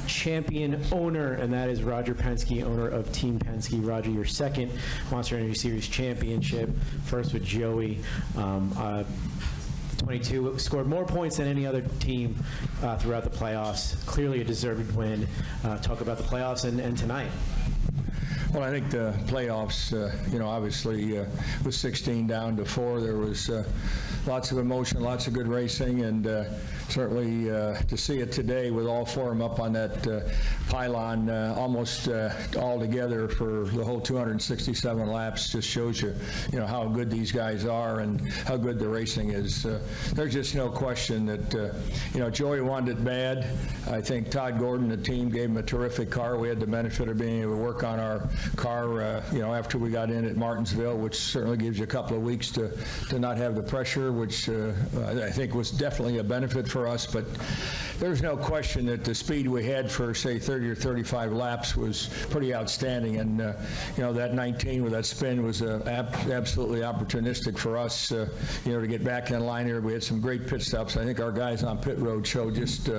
champion owner, and that is Roger Penske, owner of Team Penske. Roger, your second Monster Energy Series championship, first with Joey. 22, scored more points than any other team throughout the playoffs. Clearly a deserved win. Talk about the playoffs and tonight. Well, I think the playoffs, obviously with 16 down to 4, there was lots of emotion, lots of good racing, and certainly to see it today with all 4 of them up on that pylon almost all together for the whole 267 laps just shows you, how good these guys are and how good the racing is. There's just no question that, Joey wanted it bad. I think Todd Gordon, the team, gave him a terrific car. We had the benefit of being able to work on our car, after we got in at Martinsville, which certainly gives you a couple of weeks to not have the pressure, which I think was definitely a benefit for us. But there's no question that the speed we had for, say, 30 or 35 laps was pretty outstanding. And, that 19 with that spin was absolutely opportunistic for us, to get back in line here. We had some great pit stops. I think our guys on pit road showed just,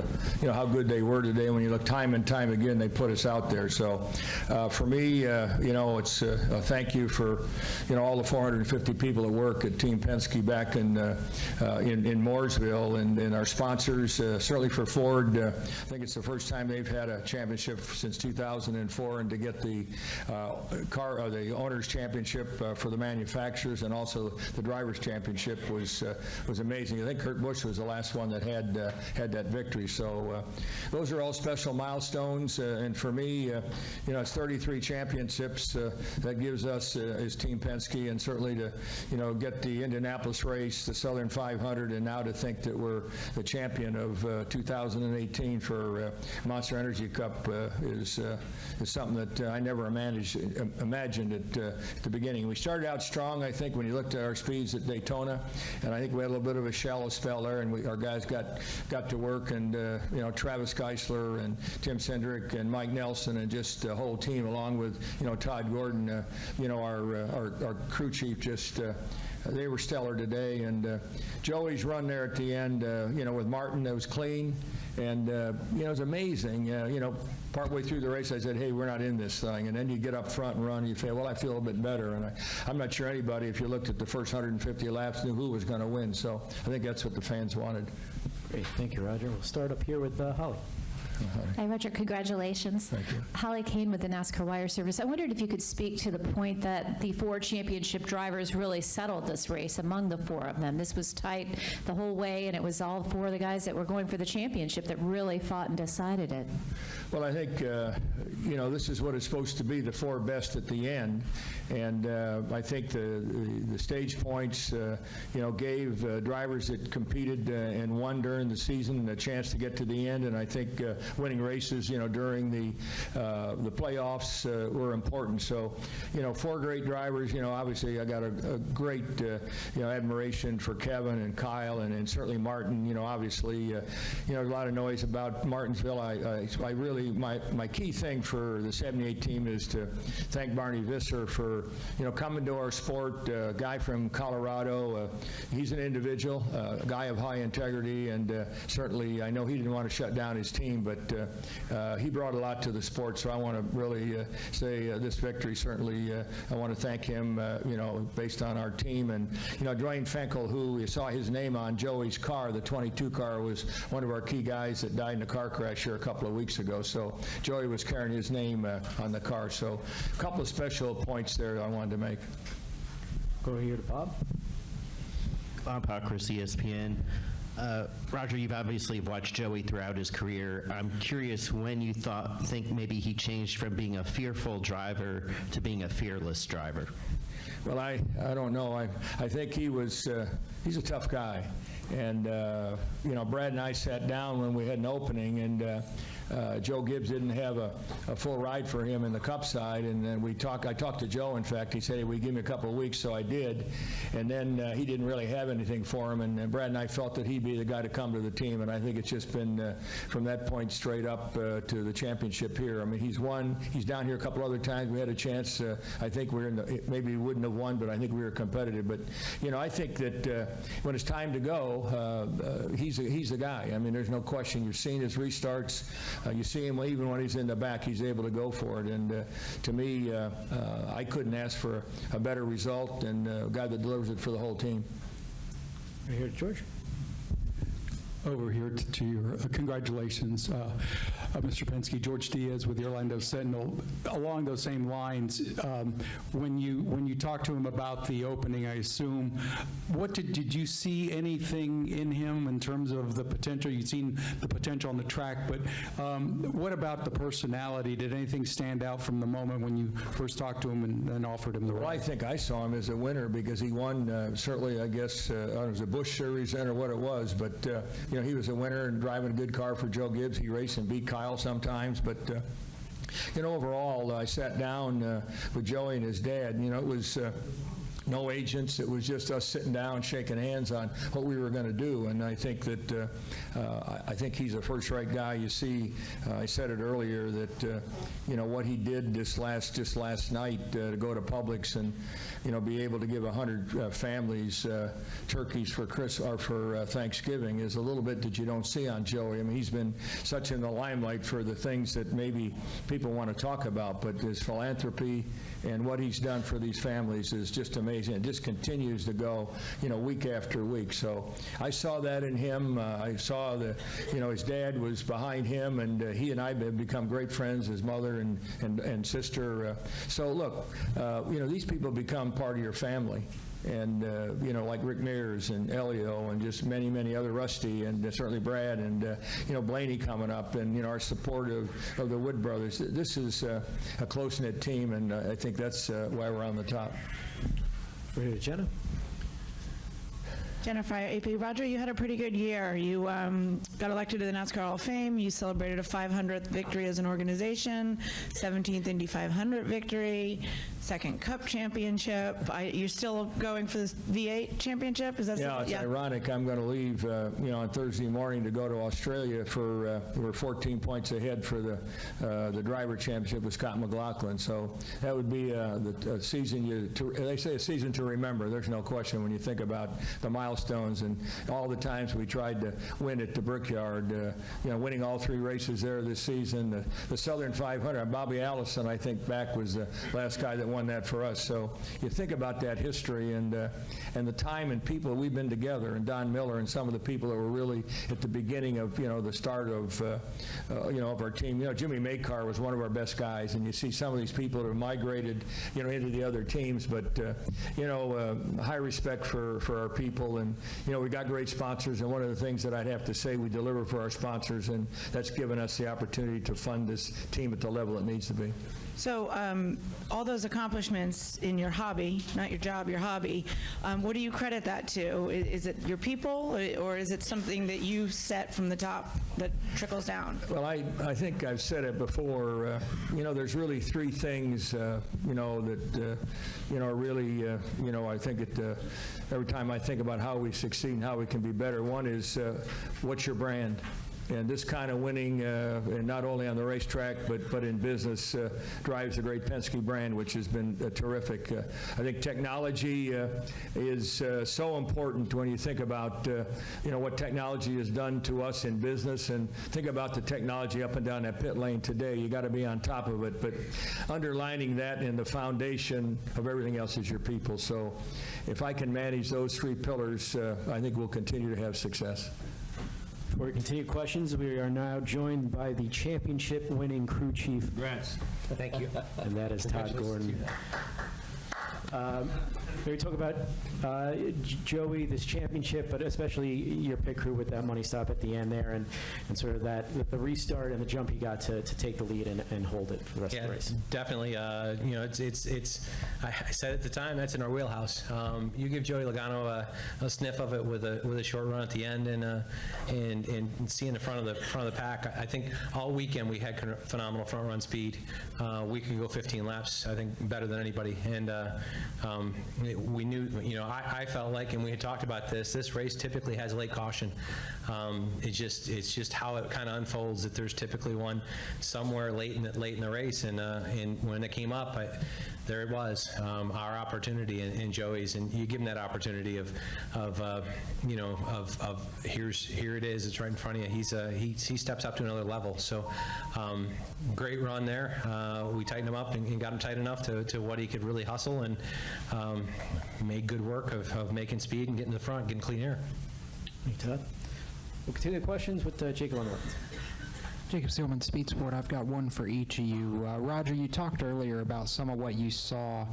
how good they were today. When you look time and time again, they put us out there. So for me, it's a thank you for, all the 450 people that work at Team Penske back in Mooresville, and our sponsors, certainly for Ford. I think it's the first time they've had a championship since 2004, and to get the the owners championship for the manufacturers, and also the drivers championship was amazing. I think Kurt Busch was the last one that had that victory. So those are all special milestones, and for me, it's 33 championships that gives us as Team Penske, and certainly to get the Indianapolis race, the Southern 500, and now to think that we're the champion of 2018 for Monster Energy Cup is something that I never imagined at the beginning. We started out strong, I think, when you looked at our speeds at Daytona, and I think we had a little bit of a shallow spell there, and our guys got to work, and Travis Geisler and Tim Cindric and Mike Nelson and just the whole team, along with Todd Gordon, our crew chief, just they were stellar today. And Joey's run there at the end, with Martin, that was clean, and it was amazing. Partway through the race, I said, hey, we're not in this thing. And then you get up front and run, and you say, well, I feel a bit better. And I'm not sure anybody, if you looked at the first 150 laps, knew who was going to win. So I think that's what the fans wanted. Great. Thank you, Roger. We'll start up here with Holly. Hi, Roger. Congratulations. Thank you. Holly Kane with the NASCAR Wire Service. I wondered if you could speak to the point that the 4 championship drivers really settled this race among the 4 of them. This was tight the whole way, and it was all 4 of the guys that were going for the championship that really fought and decided it. Well, I think, this is what it's supposed to be, the 4 best at the end. And I think the stage points, gave drivers that competed and won during the season a chance to get to the end. And I think winning races, during the playoffs were important. So, 4 great drivers. Obviously I got a great, admiration for Kevin and Kyle and certainly Martin. Obviously, a lot of noise about Martinsville. I really, my key thing for the 78 team is to thank Barney Visser for, coming to our sport. A guy from Colorado. He's an individual, a guy of high integrity, and certainly I know he didn't want to shut down his team, but he brought a lot to the sport. So I want to really say this victory, certainly I want to thank him, based on our team. And, Dwayne Fenkel, who you saw his name on Joey's car, the 22 car, was one of our key guys that died in a car crash here a couple of weeks ago. So Joey was carrying his name on the car. So a couple of special points there I wanted to make. Go here to Bob. Bob Chris, ESPN. Roger, you've obviously watched Joey throughout his career. I'm curious when you think maybe he changed from being a fearful driver to being a fearless driver. Well, I don't know. I think he's a tough guy. And, Brad and I sat down when we had an opening, and Joe Gibbs didn't have a full ride for him in the Cup side, and then I talked to Joe, in fact. He said, hey, will you give me a couple of weeks? So I did, and then he didn't really have anything for him, and Brad and I felt that he'd be the guy to come to the team, and I think it's just been from that point straight up to the championship here. I mean, he's won. He's down here a couple other times. We had a chance. I think maybe we wouldn't have won, but I think we were competitive. But, I think that when it's time to go, he's the guy. I mean, there's no question. You've seen his restarts. You see him even when he's in the back, he's able to go for it. And to me, I couldn't ask for a better result and a guy that delivers it for the whole team. Right here, George. Over here to your congratulations, Mr. Penske. George Diaz with the Orlando Sentinel. Along those same lines, when you talked to him about the opening, I assume, what did you see anything in him in terms of the potential? You'd seen the potential on the track, but what about the personality? Did anything stand out from the moment when you first talked to him and offered him the ride? Well, I think I saw him as a winner because he won, certainly, I guess, it was a Busch Series then or what it was, but you know, he was a winner and driving a good car for Joe Gibbs. He raced and beat Kyle sometimes, but you know, overall, I sat down with Joey and his dad. You know, it was no agents. It was just us sitting down, shaking hands on what we were going to do. And I think that I think he's a first-rate guy. You see, I said it earlier that you know what he did just last night to go to Publix and you know be able to give 100 families turkeys for Thanksgiving is a little bit that you don't see on Joey. I mean, he's been such in the limelight for the things that maybe people want to talk about, but his philanthropy and what he's done for these families is just amazing. It just continues to go, you know, week after week. So I saw that in him. I saw you know, his dad was behind him, and he and I have become great friends, his mother and sister. So look, you know, these people become part of your family. And, you know, like Rick Mears and Elio and just many, many other, Rusty and certainly Brad and, you know, Blaney coming up and, you know, our support of the Wood brothers. This is a close-knit team, and I think that's why we're on the top. Right here, Jenna. Jennifer, AP. Roger, you had a pretty good year. You got elected to the NASCAR Hall of Fame. You celebrated a 500th victory as an organization, 17th Indy 500 victory, second Cup championship. You're still going for this V8 championship? Is that yeah, it's ironic. I'm going to leave, you know, on Thursday morning to go to Australia for we're 14 points ahead for the driver championship with Scott McLaughlin. So that would be the season they say a season to remember. There's no question when you think about the milestones and all the times we tried to win at the Brickyard. You know, winning all 3 races there this season. The Southern 500. Bobby Allison, I think, back was the last guy that won that for us. So you think about that history and the time and people we've been together, and Don Miller and some of the people that were really at the beginning of, you know, the start of you know, of our team. You know, Jimmy Makar was one of our best guys, and you see some of these people that have migrated, you know, into the other teams. But you know, high respect for our people, and you know, we got great sponsors. And one of the things that I'd have to say, we deliver for our sponsors, and that's given us the opportunity to fund this team at the level it needs to be. So all those accomplishments in your hobby, not your job, your hobby, what do you credit that to? Is it your people, or is it something that you set from the top that trickles down? Well, I think I've said it before. You know, there's really 3 things, you know, that, you know, are really, you know, I think every time I think about how we succeed and how we can be better, one is what's your brand? And this kind of winning, and not only on the racetrack, but in business, drives the great Penske brand, which has been terrific. I think technology is so important when you think about, you know, what technology has done to us in business, and think about the technology up and down that pit lane today. You got to be on top of it. But underlining that in the foundation of everything else is your people. So if I can manage those 3 pillars, I think we'll continue to have success. Before we continue questions, we are now joined by the championship-winning crew chief. Congrats. Thank you. And that is Todd Gordon. We talk about Joey, this championship, but especially your pit crew with that money stop at the end there, and sort of that the restart and the jump he got to take the lead and hold it for the rest of the race. Definitely. You know, it's. I said at the time, that's in our wheelhouse. You give Joey Logano a sniff of it with a short run at the end, and seeing the front of the pack. I think all weekend we had phenomenal front run speed. We could go 15 laps, I think, better than anybody, and we knew, I felt like, and we had talked about this race typically has a late caution. It's just how it kind of unfolds, that there's typically one somewhere late in the race, and when it came up, there it was, our opportunity and Joey's, and you give him that opportunity of here it is, it's right in front of you. He steps up to another level. So great run there. We tightened him up and got him tight enough to what he could really hustle, and made good work of making speed and getting to the front, getting clean air. Thank you, Todd. We'll continue the questions with Jacob Unworth. Jacob Seelman, Speed Sport. I've got one for each of you. Roger, you talked earlier about some of what you saw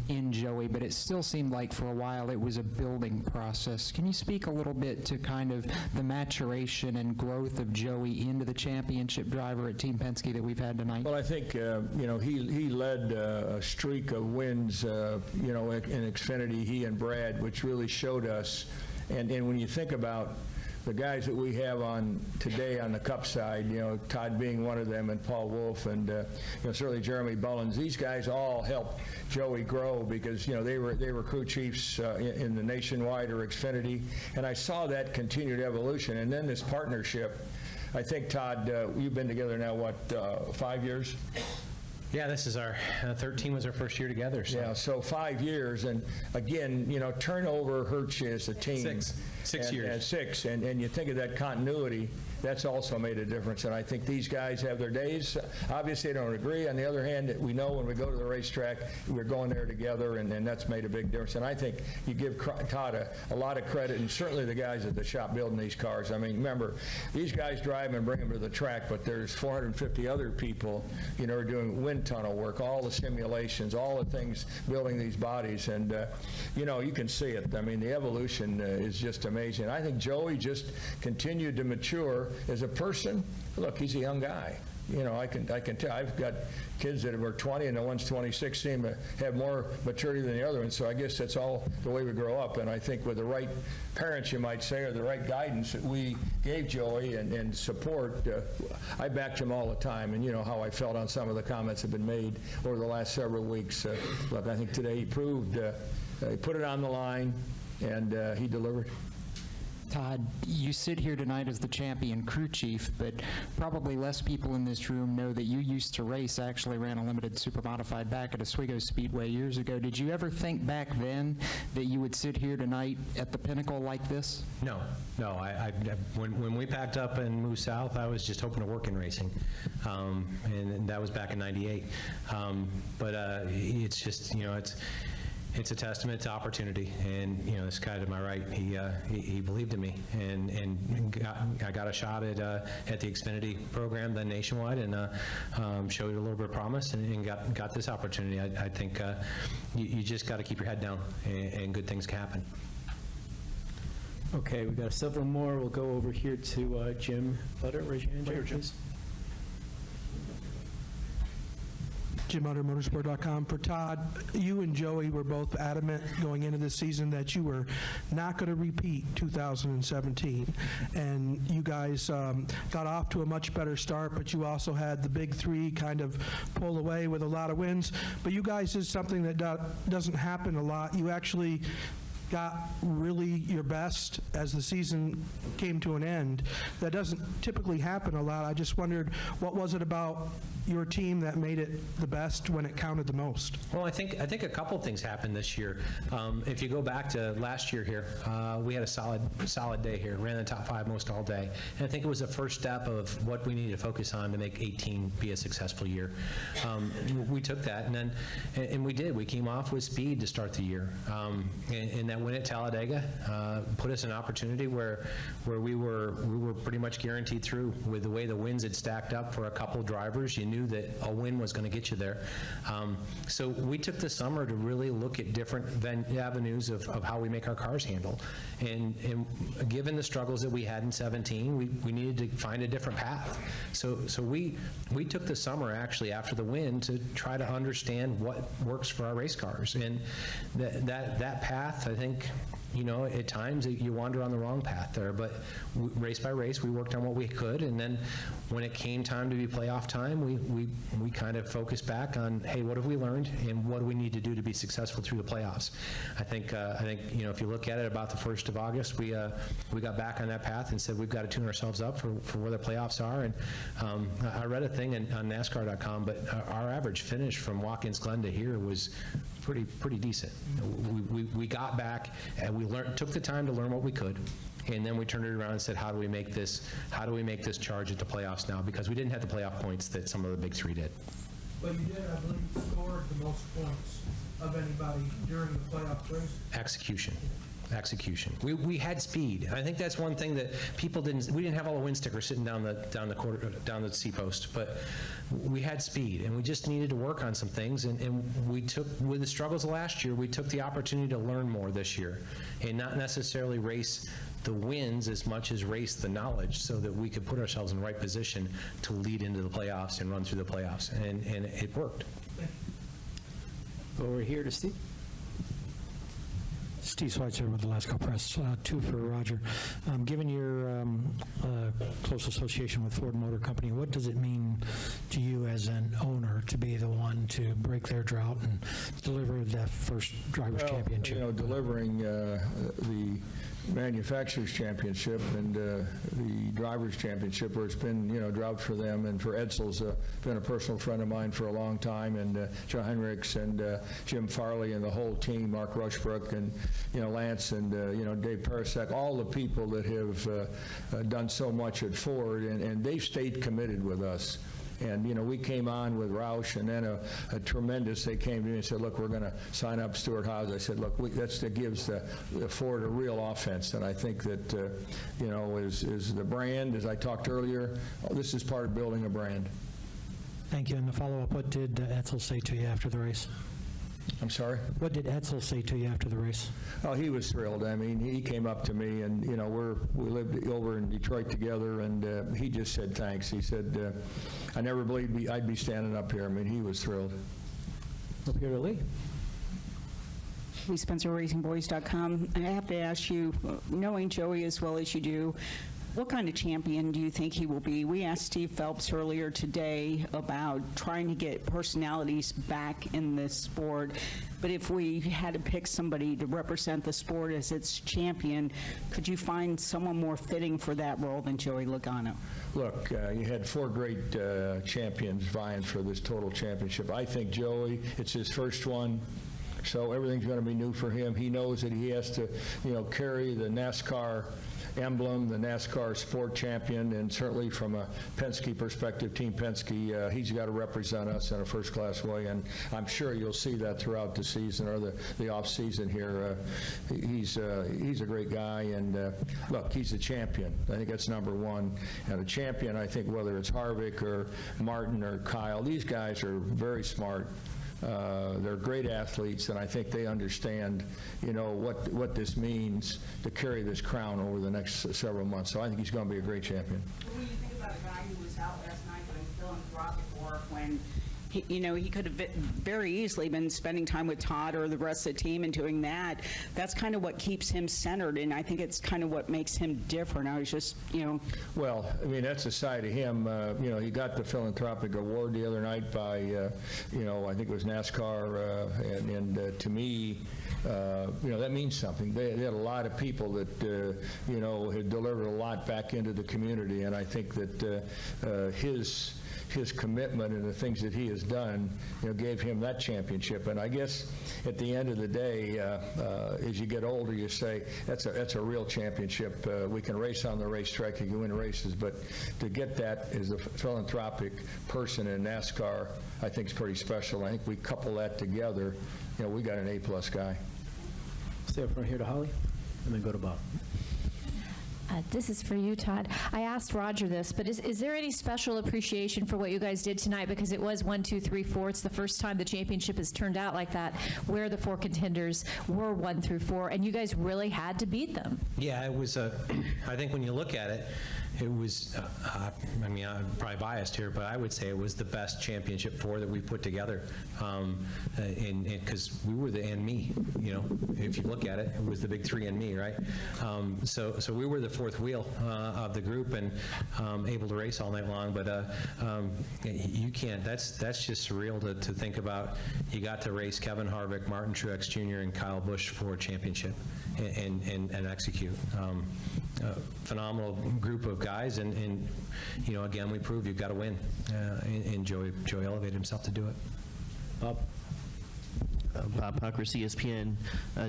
in Joey, but it still seemed like for a while it was a building process. Can you speak a little bit to kind of the maturation and growth of Joey into the championship driver at Team Penske that we've had tonight? Well, I think, he led a streak of wins, in Xfinity, he and Brad, which really showed us. And when you think about the guys that we have on today on the Cup side, Todd being one of them, and Paul Wolf, and certainly Jeremy Bullins, these guys all helped Joey grow because they were crew chiefs in the Nationwide or Xfinity, and I saw that continued evolution. And then this partnership, I think, Todd, you've been together now, 5 years? Yeah, this is our 13 was our first year together. So. Yeah, so 5 years, and again, turnover hurts you as a team. Six years. And you think of that continuity, that's also made a difference. And I think these guys have their days. Obviously, they don't agree. On the other hand, we know when we go to the racetrack, we're going there together, and that's made a big difference. And I think you give Todd a lot of credit, and certainly the guys at the shop building these cars. I mean, remember, these guys drive and bring them to the track, but there's 450 other people, are doing wind tunnel work, all the simulations, all the things building these bodies, and you can see it. I mean, the evolution is just amazing. I think Joey just continued to mature as a person. Look, he's a young guy. I can tell. I've got kids that were 20, and the ones 26 seem to have more maturity than the other ones. So I guess that's all the way we grow up. And I think with the right parents, you might say, or the right guidance that we gave Joey and support, I backed him all the time. And you know how I felt on some of the comments that have been made over the last several weeks. Look, I think today he proved he put it on the line, and he delivered. Todd, you sit here tonight as the champion crew chief, but probably less people in this room know that you used to race, actually ran a limited supermodified back at Oswego Speedway years ago. Did you ever think back then that you would sit here tonight at the pinnacle like this? No. When we packed up and moved south, I was just hoping to work in racing, and that was back in '98. But it's just, it's a testament to opportunity, and this guy to my right, he believed in me, and I got a shot at the Xfinity program, then Nationwide, and showed a little bit of promise, and got this opportunity. I think you just got to keep your head down, and good things can happen. Okay, we've got several more. We'll go over here to Jim Butter. Raise your hand, Jim, please. Jim Utter, motorsport.com. For Todd, you and Joey were both adamant going into this season that you were not going to repeat 2017. And you guys got off to a much better start, but you also had the big three kind of pull away with a lot of wins. But you guys did something that doesn't happen a lot. You actually got really your best as the season came to an end. That doesn't typically happen a lot. I just wondered, what was it about your team that made it the best when it counted the most? Well, I think a couple things happened this year. If you go back to last year here, we had a solid day here. Ran the top 5 most all day, and I think it was the first step of what we needed to focus on to make 18 be a successful year. We took that, and we did. We came off with speed to start the year, and that win at Talladega put us in an opportunity where we were pretty much guaranteed through with the way the wins had stacked up for a couple drivers. You knew that a win was going to get you there. So we took the summer to really look at different avenues of how we make our cars handle. And given the struggles that we had in 17, we needed to find a different path. So we took the summer actually after the win to try to understand what works for our race cars. And that path, I think, at times you wander on the wrong path there, but race by race, we worked on what we could, and then when it came time to be playoff time, we kind of focused back on, hey, what have we learned, and what do we need to do to be successful through the playoffs? I think if you look at it, about the 1st of August, we got back on that path and said we've got to tune ourselves up for where the playoffs are. And I read a thing on NASCAR.com, but our average finish from Watkins Glen to here was pretty decent. We got back and we took the time to learn what we could, and then we turned it around and said, how do we make this charge at the playoffs now? Because we didn't have the playoff points that some of the big three did. But you did, I believe, scored the most points of anybody during the playoff race. Execution. We had speed. I think that's one thing that people didn't. We didn't have all the win stickers sitting down the C post, but we had speed, and we just needed to work on some things. And we took, with the struggles of last year, we took the opportunity to learn more this year, and not necessarily race the wins as much as race the knowledge, so that we could put ourselves in the right position to lead into the playoffs and run through the playoffs, and it worked. Over here to Steve. Steve Schweitzer with the Lasco Press. Two for Roger. Given your close association with Ford Motor Company, what does it mean to you as an owner to be the one to break their drought and deliver that first Drivers' Championship? Delivering the Manufacturers' Championship and the Drivers' Championship, where it's been, drought for them, and for Edsel's been a personal friend of mine for a long time, and Joe Henricks and Jim Farley and the whole team, Mark Rushbrook and, Lance and, Dave Parasek, all the people that have done so much at Ford, and they've stayed committed with us. And, we came on with Roush, and then a tremendous, they came to me and said, look, we're going to sign up Stuart Howes. I said, look, that gives the Ford a real offense. And I think that, is the brand, as I talked earlier, this is part of building a brand. Thank you. And to follow up, what did Edsel say to you after the race? I'm sorry? What did Edsel say to you after the race? Oh, he was thrilled. I mean, he came up to me, and, we lived over in Detroit together, and he just said thanks. He said, I never believed I'd be standing up here. I mean, he was thrilled. Up here to Lee. Lee Spencer, RacingBoys.com. I have to ask you, knowing Joey as well as you do, what kind of champion do you think he will be? We asked Steve Phelps earlier today about trying to get personalities back in this sport, but if we had to pick somebody to represent the sport as its champion, could you find someone more fitting for that role than Joey Logano? Look, you had four great champions vying for this total championship. I think Joey, it's his first one, so everything's going to be new for him. He knows that he has to, carry the NASCAR emblem, the NASCAR sport champion, and certainly from a Penske perspective, Team Penske, he's got to represent us in a first-class way, and I'm sure you'll see that throughout the season or the off-season here. He's a great guy, and look, he's a champion. I think that's number one. And a champion, I think, whether it's Harvick or Martin or Kyle, these guys are very smart. They're great athletes, and I think they understand, what this means to carry this crown over the next several months. So I think he's going to be a great champion. When you think about a guy who was out last night doing philanthropic work when he could have very easily been spending time with Todd or the rest of the team and doing that. That's kind of what keeps him centered, and I think it's kind of what makes him different. I was just, Well, I mean, that's a side of him. He got the philanthropic award the other night by, I think it was NASCAR, and to me, that means something. They had a lot of people that, had delivered a lot back into the community, and I think that his commitment and the things that he has done, gave him that championship. And I guess at the end of the day, as you get older, you say that's a real championship. We can race on the racetrack, you can win races, but to get that as a philanthropic person in NASCAR, I think is pretty special. I think we couple that together, we got an A+ guy. Stay up front here to Holly, and then go to Bob. This is for you, Todd. I asked Roger this, but is there any special appreciation for what you guys did tonight? Because it was 1, 2, 3, 4. It's the first time the championship has turned out like that, where the four contenders were 1 through 4, and you guys really had to beat them. Yeah, it was I think when you look at it, it was, I mean, I'm probably biased here, but I would say it was the best championship 4 that we put together. Because we were the and me, you know, if you look at it, it was the big 3 and me, right? So we were the 4th wheel of the group and able to race all night long. But you can't, that's just surreal to think about. You got to race Kevin Harvick, Martin Truex Jr., and Kyle Busch for a championship and execute. Phenomenal group of guys, and you know, again, we proved you've got to win, and Joey elevated himself to do it. Bob? Bob Puckris, ESPN.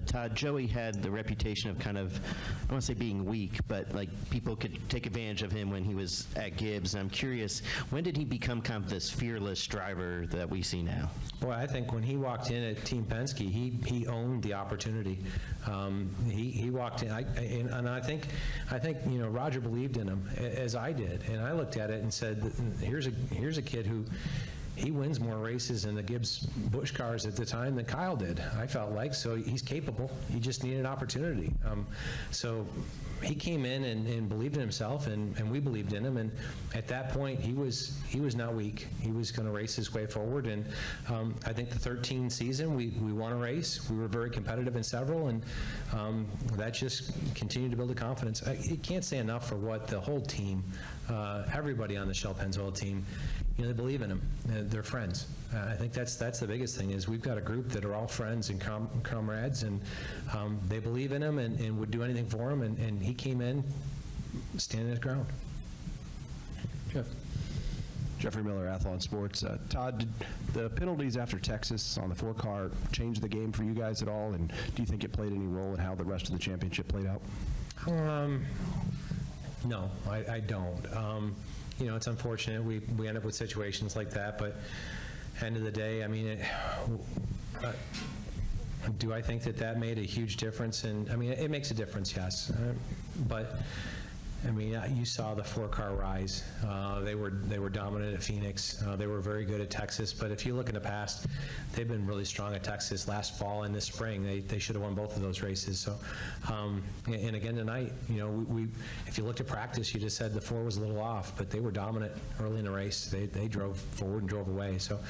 Todd, Joey had the reputation of kind of, I don't want to say being weak, but like people could take advantage of him when he was at Gibbs. And I'm curious, when did he become kind of this fearless driver that we see now? Boy, I think when he walked in at Team Penske, he owned the opportunity. He walked in, and I think you know, Roger believed in him as I did, and I looked at it and said, here's a kid who. He wins more races in the Gibbs Busch cars at the time than Kyle did, I felt like, so he's capable. He just needed an opportunity. So he came in and believed in himself, and we believed in him, and at that point, he was not weak. He was going to race his way forward, and I think the 13 season, we won a race. We were very competitive in several, and that just continued to build the confidence. You can't say enough for what the whole team, everybody on the Shell Pennzoil team, you know, they believe in him. They're friends. I think that's the biggest thing, is we've got a group that are all friends and comrades, and they believe in him and would do anything for him, and he came in standing his ground. Jeff? Jeffrey Miller, Athlon Sports. Todd, did the penalties after Texas on the 4-car change the game for you guys at all, and do you think it played any role in how the rest of the championship played out? No, I don't. You know, it's unfortunate we end up with situations like that, but end of the day, I mean, do I think that made a huge difference? I mean, it makes a difference, yes, but I mean, you saw the 4-car rise. They were dominant at Phoenix. They were very good at Texas. But if you look in the past, they've been really strong at Texas last fall and this spring. They should have won both of those races. So, and again tonight, you know, if you looked at practice, you just said the 4 was a little off, but they were dominant early in the race. They drove forward and drove away. So,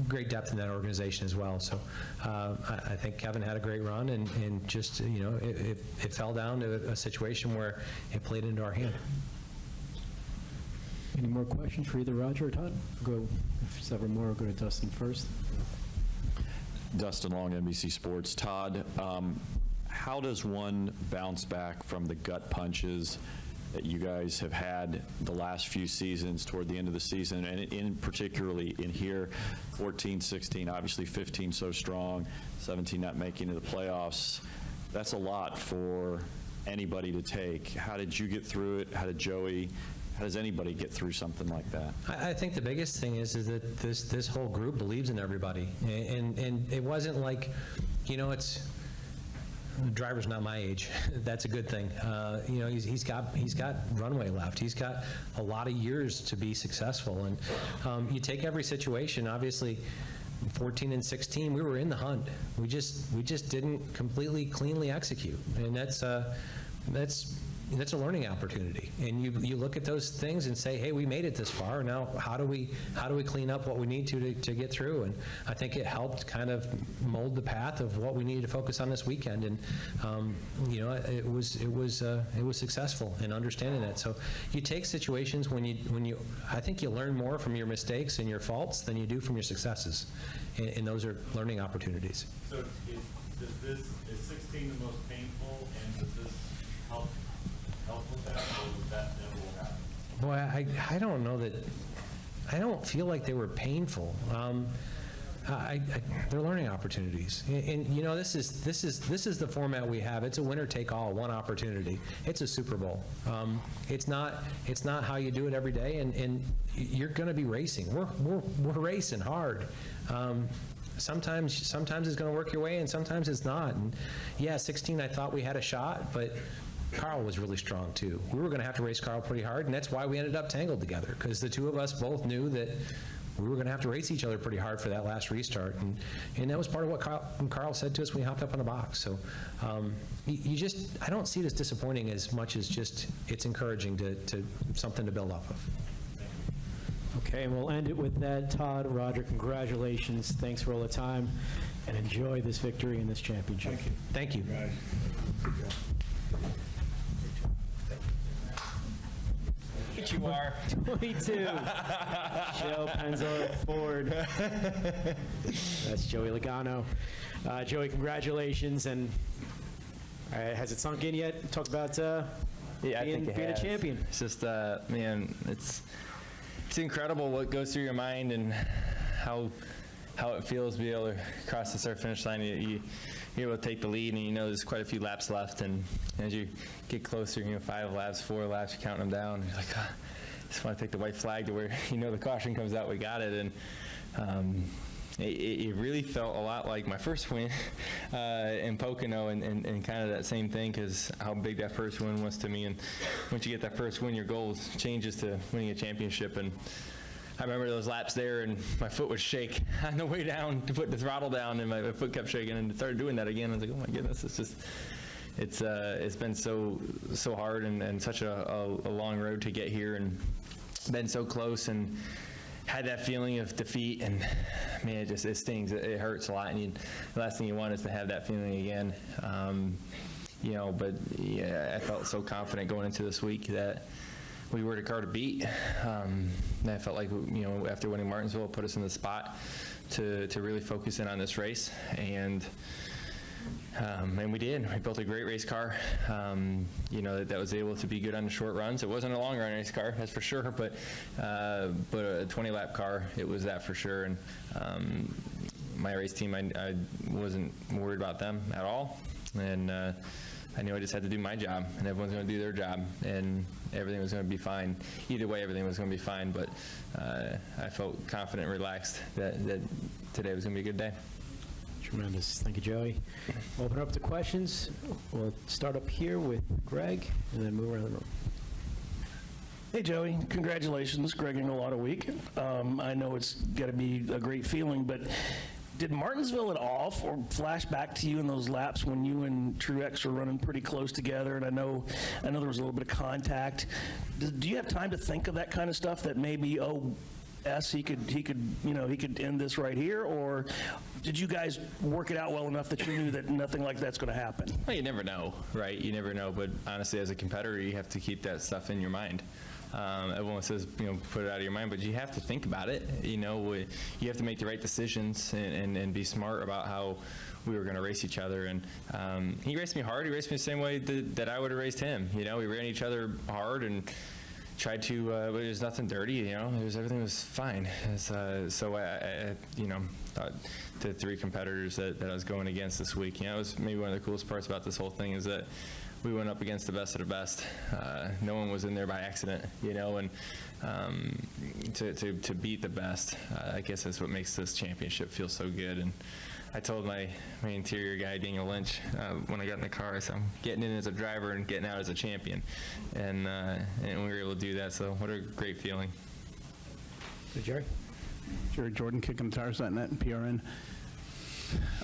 great depth in that organization as well. So, I think Kevin had a great run, and just, you know, it fell down to a situation where it played into our hand. Any more questions for either Roger or Todd? Go, if several more, we'll go to Dustin first. Dustin Long, NBC Sports. Todd, how does one bounce back from the gut punches that you guys have had the last few seasons toward the end of the season, and particularly in here, 14, 16, obviously 15 so strong, 17 not making it to the playoffs? That's a lot for anybody to take. How did you get through it? How did Joey? How does anybody get through something like that? I think the biggest thing is that this whole group believes in everybody, and it wasn't like, you know, it's the driver's not my age. That's a good thing. You know, he's got runway left. He's got a lot of years to be successful, and you take every situation. Obviously, 14 and 16, we were in the hunt. We just didn't completely cleanly execute, and that's a learning opportunity. And you look at those things and say, hey, we made it this far. Now how do we clean up what we need to get through? And I think it helped kind of mold the path of what we needed to focus on this weekend. And you know, it was successful in understanding that. So you take situations when you I think you learn more from your mistakes and your faults than you do from your successes, and those are learning opportunities. So is 16 the most painful, and does this help with that, or would that never happen? Boy, I don't know that. I don't feel like they were painful. They're learning opportunities, and you know, this is the format we have. It's a winner take all, one opportunity. It's a Super Bowl. It's not how you do it every day, and you're going to be racing. We're racing hard. Sometimes it's going to work your way, and sometimes it's not. And yeah, 16, I thought we had a shot, but Carl was really strong too. We were going to have to race Carl pretty hard, and that's why we ended up tangled together, because the two of us both knew that we were going to have to race each other pretty hard for that last restart. And that was part of what Carl said to us when we hopped up on the box. So I don't see it as disappointing as much as just it's encouraging to something to build off of. Okay, and we'll end it with that. Todd, Roger, congratulations. Thanks for all the time, and enjoy this victory in this championship. Thank you. You are 22. Joe Penzola Ford. That's Joey Logano. Joey, congratulations. And has it sunk in yet? Talk about being a champion. It's just, man, it's incredible what goes through your mind and how it feels to be able to cross the start-finish line. You're able to take the lead, and you know there's quite a few laps left, and as you get closer, 5 laps, 4 laps, you're counting them down. You're like, I just want to take the white flag to where the caution comes out, we got it. And it really felt a lot like my first win in Pocono, and kind of that same thing, because how big that first win was to me. And once you get that first win, your goal changes to winning a championship. And I remember those laps there, and my foot would shake on the way down to put the throttle down, and my foot kept shaking, and it started doing that again. I was like, oh my goodness, it's been so hard and such a long road to get here, and been so close, and had that feeling of defeat, and man, it stings. It hurts a lot, and the last thing you want is to have that feeling again. But yeah, I felt so confident going into this week that we were the car to beat. I felt like, after winning Martinsville, it put us in the spot to really focus in on this race. And we did. We built a great race car, that was able to be good on the short runs. It wasn't a long run race car, that's for sure, but a 20-lap car, it was that for sure. And my race team, I wasn't worried about them at all. And I knew I just had to do my job, and everyone's going to do their job, and everything was going to be fine. Either way, everything was going to be fine, but I felt confident and relaxed that today was going to be a good day. Tremendous. Thank you, Joey. Open up to questions. We'll start up here with Greg, and then move around the room. Hey, Joey. Congratulations, Greg in a lot of week. I know it's got to be a great feeling, but did Martinsville at all or flash back to you in those laps when you and Truex were running pretty close together? And I know there was a little bit of contact. Do you have time to think of that kind of stuff, that maybe, he could end this right here? Or did you guys work it out well enough that you knew that nothing like that's going to happen? Well, you never know, right? You never know. But honestly, as a competitor, you have to keep that stuff in your mind. Everyone says, put it out of your mind, but you have to think about it. You have to make the right decisions and be smart about how we were going to race each other. And he raced me hard. He raced me the same way that I would have raced him. We ran each other hard and tried to, but there's nothing dirty. Everything was fine. So I thought the 3 competitors that I was going against this week, it was maybe one of the coolest parts about this whole thing is that we went up against the best of the best. No one was in there by accident, and to beat the best, I guess that's what makes this championship feel so good. And I told my interior guy, Daniel Lynch, when I got in the car, I said, I'm getting in as a driver and getting out as a champion. And we were able to do that, so what a great feeling. Jerry? Jerry Jordan, KickingTires.net and PRN.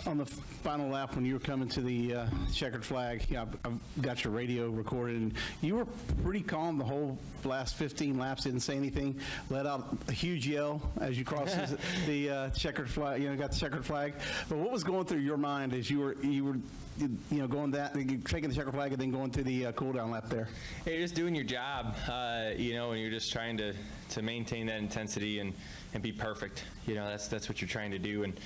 On the final lap, when you were coming to the checkered flag, I've got your radio recorded, and you were pretty calm the whole last 15 laps, didn't say anything, let out a huge yell as you crossed the checkered flag, got the checkered flag. But what was going through your mind as you were going taking the checkered flag and then going through the cool down lap there? Hey, you're just doing your job, and you're just trying to maintain that intensity and be perfect. That's what you're trying to do. And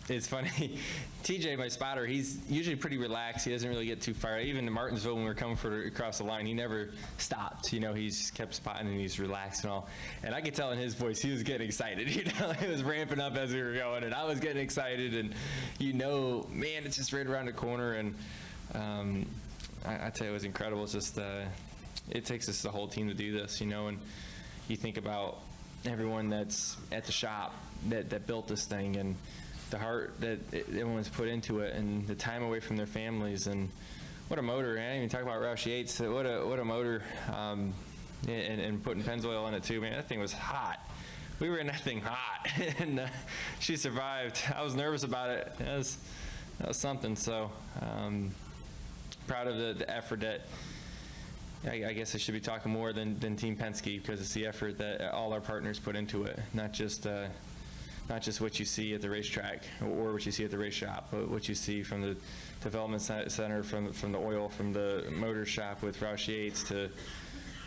it's funny, TJ, my spotter, he's usually pretty relaxed. He doesn't really get too far. Even in Martinsville, when we were coming across the line, he never stopped. He's kept spotting and he's relaxed and all. And I could tell in his voice he was getting excited. It was ramping up as we were going, and I was getting excited. And man, it's just right around the corner. And I tell you, it was incredible. It's just it takes us the whole team to do this, and you think about everyone that's at the shop that built this thing, and the heart that everyone's put into it, and the time away from their families, and what a motor. I didn't even talk about Roush Yates. What a motor, and putting Pennzoil on it too. Man, that thing was hot. we were in that thing hot, and she survived. I was nervous about it. That was something. So proud of the effort that. I guess I should be talking more than Team Penske, because it's the effort that all our partners put into it, not just what you see at the racetrack or what you see at the race shop, but what you see from the development center, from the oil, from the motor shop with Roush Yates, to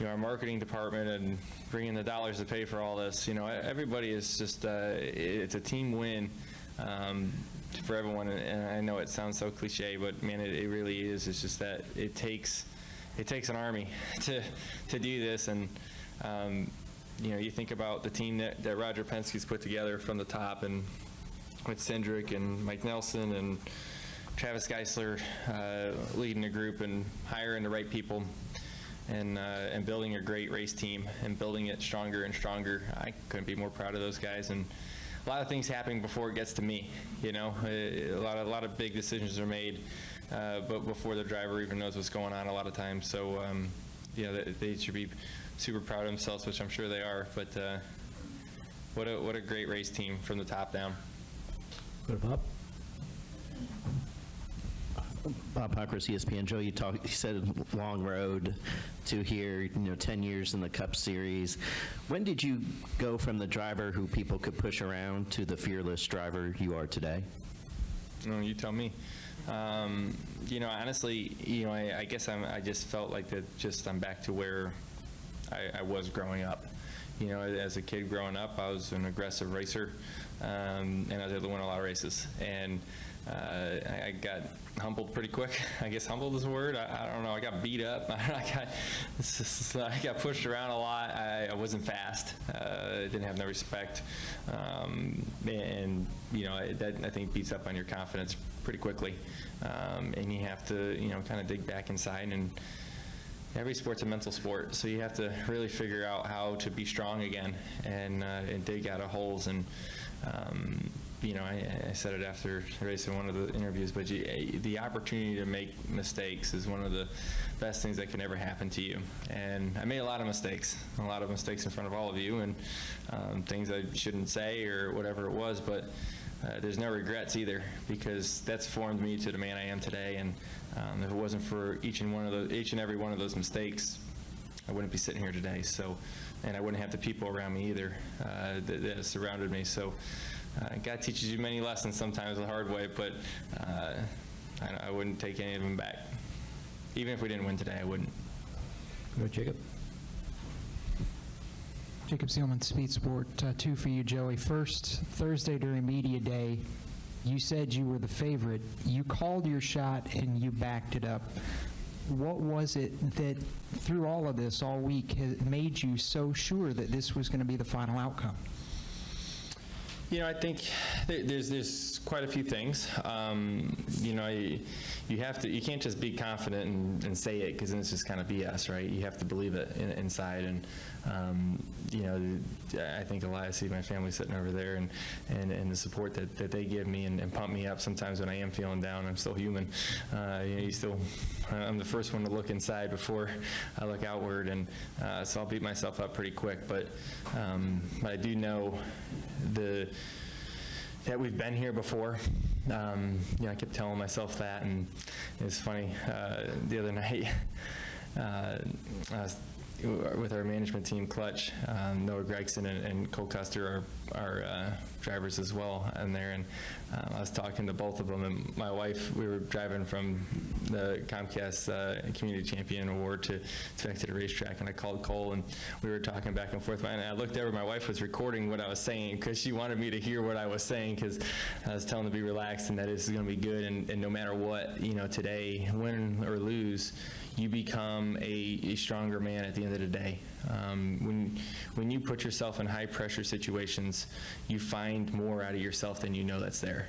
our marketing department and bringing the dollars to pay for all this. Everybody is just it's a team win for everyone, and I know it sounds so cliche, but man, it really is. It's just that it takes an army to do this, and you think about the team that Roger Penske's put together from the top, and with Cindric and Mike Nelson and Travis Geisler leading the group and hiring the right people, and building a great race team and building it stronger and stronger. I couldn't be more proud of those guys. And a lot of things happening before it gets to me. A lot of big decisions are made, but before the driver even knows what's going on a lot of times. So they should be super proud of themselves, which I'm sure they are. But what a great race team from the top down. Go to Bob. Bob Pockris, ESPN. Joe, you said long road to here, 10 years in the Cup Series. When did you go from the driver who people could push around to the fearless driver you are today? You tell me. Honestly, I guess I just felt like I'm back to where I was growing up. As a kid growing up, I was an aggressive racer, and I was able to win a lot of races. And I got humbled pretty quick. I guess humbled is a word. I don't know. I got beat up. I got pushed around a lot. I wasn't fast. Didn't have no respect. And that I think beats up on your confidence pretty quickly. And you have to kind of dig back inside. And every sport's a mental sport, so you have to really figure out how to be strong again and dig out of holes. And I said it after the race in one of the interviews, but the opportunity to make mistakes is one of the best things that can ever happen to you. And I made a lot of mistakes in front of all of you, and things I shouldn't say or whatever it was, but there's no regrets either, because that's formed me to the man I am today. And if it wasn't for each and every one of those mistakes, I wouldn't be sitting here today. So, and I wouldn't have the people around me either that surrounded me. So God teaches you many lessons, sometimes the hard way, but I wouldn't take any of them back. Even if we didn't win today, I wouldn't. Go, Jacob. Jacob Seelman, Speed Sport. Two for you, Joey. First, Thursday during media day, you said you were the favorite. You called your shot and you backed it up. What was it that, through all of this all week, has made you so sure that this was going to be the final outcome? I think there's quite a few things. You can't just be confident and say it, because then it's just kind of BS, right? You have to believe it inside. And I think I see my family sitting over there, and the support that they give me and pump me up sometimes when I am feeling down. I'm still human. I'm the first one to look inside before I look outward, and so I'll beat myself up pretty quick. But I do know that we've been here before. I kept telling myself that, and it's funny. The other night, I was with our management team, Clutch, Noah Gregson and Cole Custer are drivers as well in there, and I was talking to both of them, and my wife, we were driving from the Comcast Community Champion Award back to the racetrack, and I called Cole, and we were talking back and forth, and I looked over, my wife was recording what I was saying, because she wanted me to hear what I was saying, because I was telling her to be relaxed and that this is going to be good, and no matter what, today, win or lose, you become a stronger man at the end of the day. When you put yourself in high pressure situations, you find more out of yourself than you know that's there.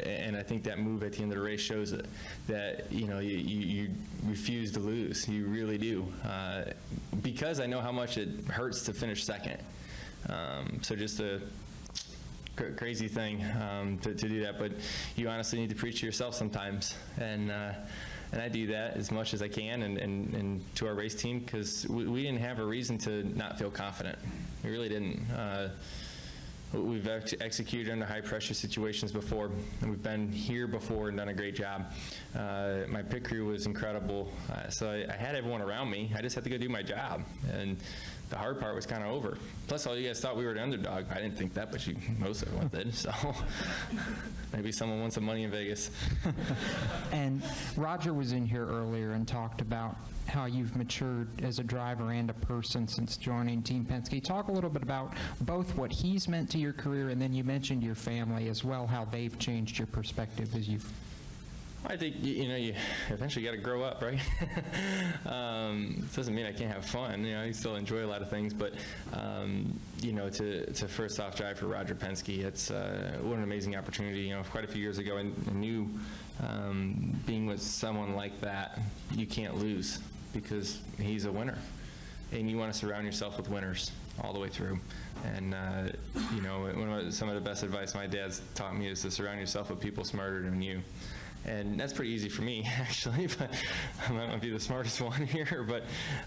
And I think that move at the end of the race shows that you refuse to lose. You really do. Because I know how much it hurts to finish second. So just a crazy thing to do that, but you honestly need to preach to yourself sometimes. And And I do that as much as I can and to our race team, because we didn't have a reason to not feel confident. We really didn't. We've executed under high-pressure situations before, and we've been here before and done a great job. My pit crew was incredible, so I had everyone around me. I just had to go do my job, and the hard part was kind of over. Plus, all you guys thought we were the underdog. I didn't think that, but most everyone did, so maybe someone won some money in Vegas. And Roger was in here earlier and talked about how you've matured as a driver and a person since joining Team Penske. Talk a little bit about both what he's meant to your career, and then you mentioned your family as well, how they've changed your perspective as you've... I think, you eventually got to grow up, right? It doesn't mean I can't have fun. I still enjoy a lot of things, but, to first off drive for Roger Penske, it's what an amazing opportunity. Quite a few years ago, I knew being with someone like that, you can't lose because he's a winner. And you want to surround yourself with winners all the way through. And, some of the best advice my dad's taught me is to surround yourself with people smarter than you. And that's pretty easy for me, actually, but I might not be the smartest one here, but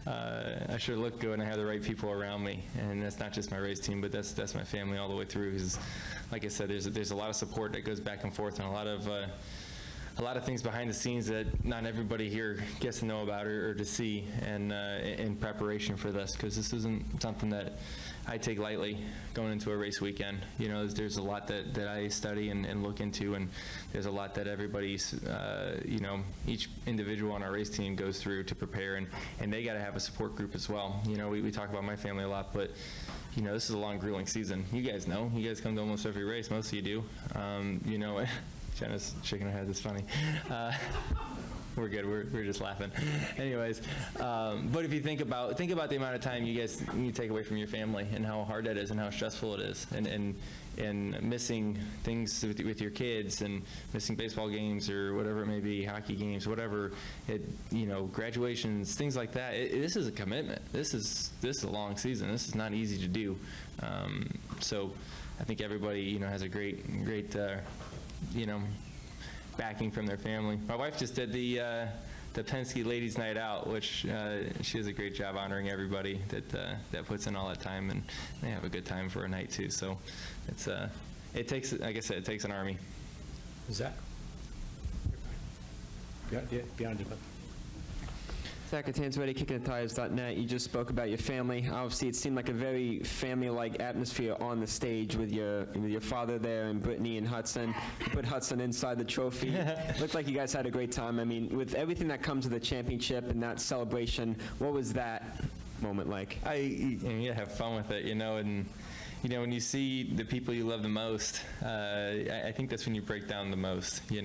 I sure look good and I have the right people around me. And that's not just my race team, but that's my family all the way through. Because, like I said, there's a lot of support that goes back and forth, and a lot of things behind the scenes that not everybody here gets to know about or to see, and in preparation for this, because this isn't something that I take lightly going into a race weekend. There's a lot that I study and look into, and there's a lot that everybody's, each individual on our race team goes through to prepare, and they got to have a support group as well. We talk about my family a lot, but this is a long, grueling season. You guys know. You guys come to almost every race. Most of you do. Jenna's shaking her head. It's funny. We're good. We're just laughing. Anyways, but if you think about the amount of time you guys take away from your family and how hard that is and how stressful it is, and missing things with your kids and missing baseball games or whatever it may be, hockey games, whatever, graduations, things like that. This is a commitment. This is a long season. This is not easy to do. So I think everybody has a great backing from their family. My wife just did the Penske Ladies Night Out, which she does a great job honoring everybody that puts in all that time, and they have a good time for a night too. So it takes, like I said, it takes an army. Zach? Beyond you. Zach Atanswetti, KickingTheTires.net. You just spoke about your family. Obviously, it seemed like a very family-like atmosphere on the stage with your father there and Brittany and Hudson. You put Hudson inside the trophy. Looked like you guys had a great time. I mean, with everything that comes with the championship and that celebration, what was that moment like? You have fun with it, and when you see the people you love the most, I think that's when you break down the most. You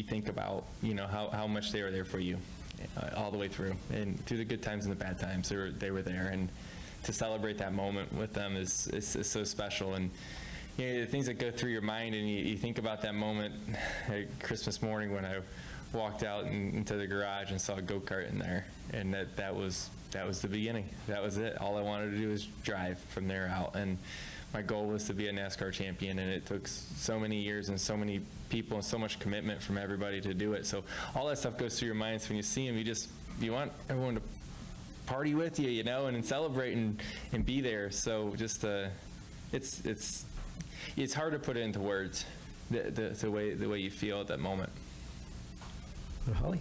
think about how much they were there for you all the way through, and through the good times and the bad times they were there, and to celebrate that moment with them is so special. And the things that go through your mind, and you think about that moment Christmas morning when I walked out into the garage and saw a go-kart in there, and that was the beginning. That was it. All I wanted to do was drive from there out, and my goal was to be a NASCAR champion, and it took so many years and so many people and so much commitment from everybody to do it. So all that stuff goes through your minds when you see them. You want everyone to party with you, and celebrate and be there. So just it's hard to put it into words, the way you feel at that moment. Holly?